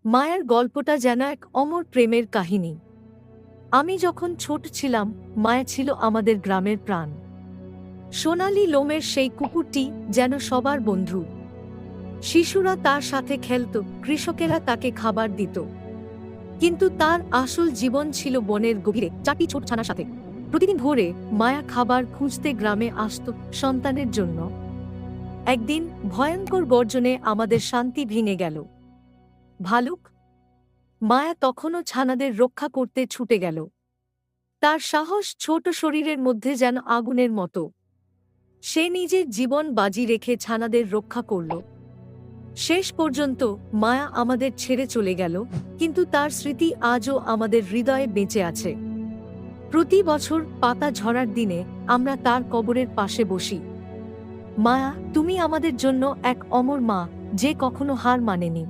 মায়ার গল্পটা যেন এক অমর প্রেমের কাহিনী। আমি যখন ছোট ছিলাম, মায়া ছিল আমাদের গ্রামের প্রাণ। সোনালী লোমের সেই কুকুরটি যেন সবার বন্ধু। শিশুরা তার সাথে খেলত, কৃষকেরা তাকে খাবার দিত। কিন্তু তার আসল জীবন ছিল বনের গভীরে, চারটি ছোট ছানার সাথে। প্রতিদিন ভোরে মায়া খাবার খুঁজতে গ্রামে আসত সন্তানের জন্য। একদিন ভয়ঙ্কর গর্জনে আমাদের শান্তি ভেঙে গেল। ভালুক! মায়া তখনও ছানাদের রক্ষা করতে ছুটে গেল। তার সাহস ছোট শরীরের মধ্যে যেন আগুনের মতো। সে নিজের জীবন বাজি রেখে ছানাদের রক্ষা করল। শেষ পর্যন্ত মায়া আমাদের ছেড়ে চলে গেল, কিন্তু তার স্মৃতি আজও আমাদের হৃদয়ে বেঁচে আছে। প্রতি বছর পাতা ঝরার দিনে আমরা তার কবরের পাশে বসি। মায়া, তুমি আমাদের জন্য এক অমর মা, যে কখনো হার মানেনি।